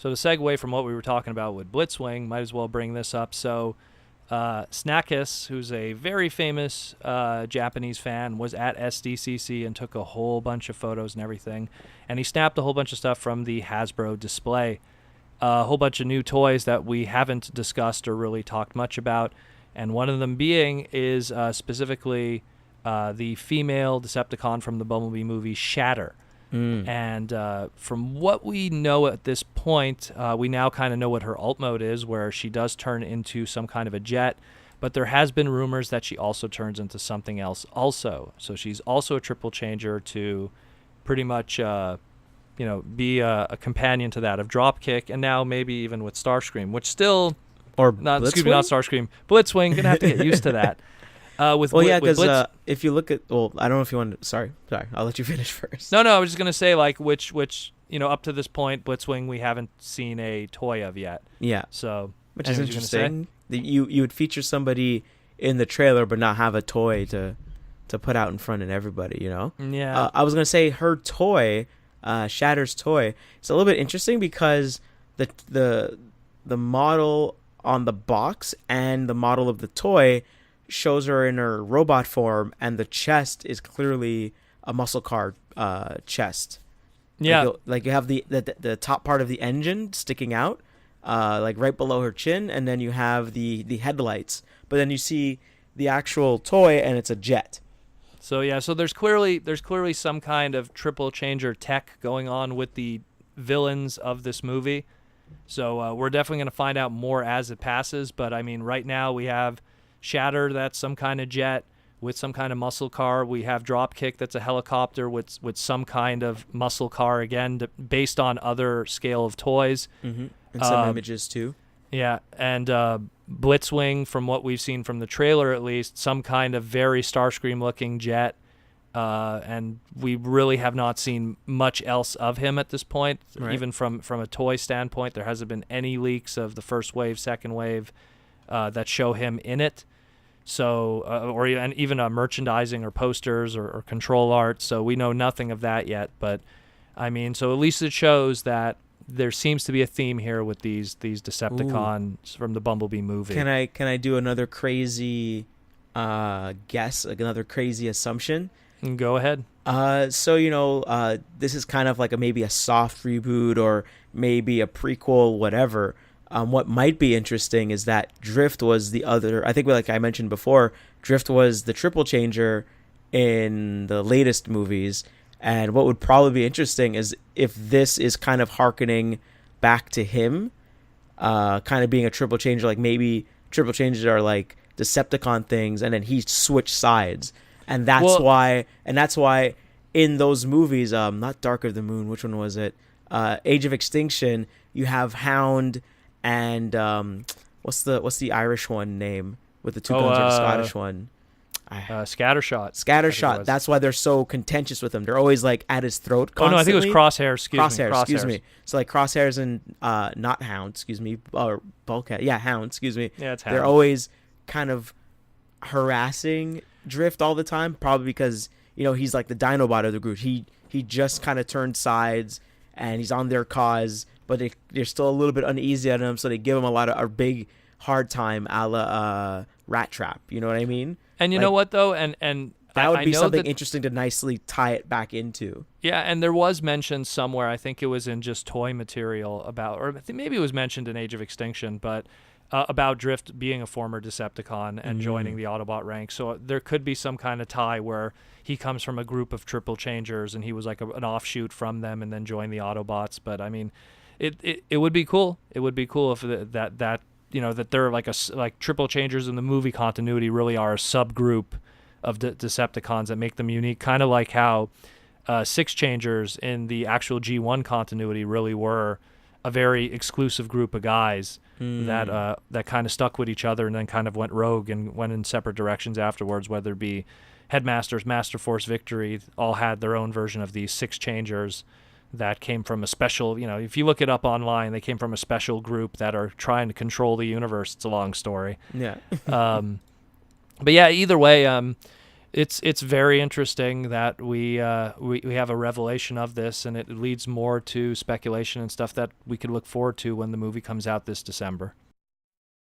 So to segue from what we were talking about with Blitzwing, might as well bring this up. So Snackis, who's a very famous Japanese fan, was at SDCC and took a whole bunch of photos and everything. And he snapped a whole bunch of stuff from the Hasbro display. A whole bunch of new toys that we haven't discussed or really talked much about. And one of them being is specifically the female Decepticon from the Bumblebee movie, Shatter. And from what we know at this point, we now kind of know what her alt mode is, where she does turn into some kind of a jet. But there has been rumors that she also turns into something else also. So she's also a triple changer to pretty much, be a companion to that of Dropkick, and now maybe even with Starscream, which still... Or not Starscream. Blitzwing, gonna have to get used to that. Because if you look at, I don't know if you want to, sorry, I'll let you finish first. No, I was just gonna say, like, which up to this point, Blitzwing we haven't seen a toy of yet. Yeah. So, which is interesting. You would feature somebody in the trailer, but not have a toy to put out in front of everybody. Yeah. I was gonna say her toy, Shatter's toy. It's a little bit interesting because the model on the box and the model of the toy shows her in her robot form, and the chest is clearly a muscle car chest. Yeah, like you have the top part of the engine sticking out, like right below her chin, and then you have the headlights. But then you see the actual toy, and it's a jet. So there's clearly some kind of triple changer tech going on with the villains of this movie. So we're definitely going to find out more as it passes. But I mean, right now we have Shatter, that's some kind of jet with some kind of muscle car. We have Dropkick, that's a helicopter with some kind of muscle car, again, based on other scale of toys. Mm-hmm. And some images too. Yeah, and Blitzwing, from what we've seen from the trailer at least, some kind of very Starscream-looking jet. And we really have not seen much else of him at this point. Right. Even from a toy standpoint, there hasn't been any leaks of the first wave, second wave that show him in it. So, or even merchandising or posters or control art. So we know nothing of that yet. But I mean, so at least it shows that there seems to be a theme here with these Decepticons from the Bumblebee movie. Can I do another crazy guess, like another crazy assumption? Go ahead. So this is kind of like maybe a soft reboot or maybe a prequel, whatever. What might be interesting is that Drift was the other. I think, like I mentioned before, Drift was the triple changer in the latest movies. And what would probably be interesting is if this is kind of hearkening back to him, kind of being a triple changer. Like maybe triple changers are like Decepticon things, and then he switched sides. And that's why in those movies, not Dark of the Moon, which one was it? Age of Extinction, you have Hound and what's the Irish one name with the two guns, or the Scottish one? Scattershot. Scattershot. That's why they're so contentious with him. They're always like at his throat constantly. Oh no, I think it was Crosshair. Excuse me. So like Crosshairs and not Hound. Excuse me. Or Bulkhead. Yeah, Hound. Excuse me. Yeah, it's Hound. They're always kind of harassing Drift all the time, probably because he's like the Dinobot of the group. He just kind of turned sides, and he's on their cause, but they're still a little bit uneasy at him, so they give him a big hard time, a la Rat Trap. You know what I mean? And you know what though, and that would be something interesting to nicely tie it back into. Yeah, and there was mentioned somewhere, I think it was in just toy material about, or I think maybe it was mentioned in Age of Extinction, but about Drift being a former Decepticon and joining the Autobot ranks. So there could be some kind of tie where he comes from a group of triple changers and he was like an offshoot from them and then joined the Autobots. But I mean, it would be cool. It would be cool if that they're like triple changers in the movie continuity really are a subgroup of Decepticons that make them unique, kind of like how six changers in the actual G1 continuity really were a very exclusive group of guys that kind of stuck with each other and then kind of went rogue and went in separate directions afterwards, whether it be Headmasters, Master Force, Victory, all had their own version of these six changers that came from a special, if you look it up online, they came from a special group that are trying to control the universe. It's a long story. Yeah. But yeah, either way, it's very interesting that we have a revelation of this, and it leads more to speculation and stuff that we could look forward to when the movie comes out this December.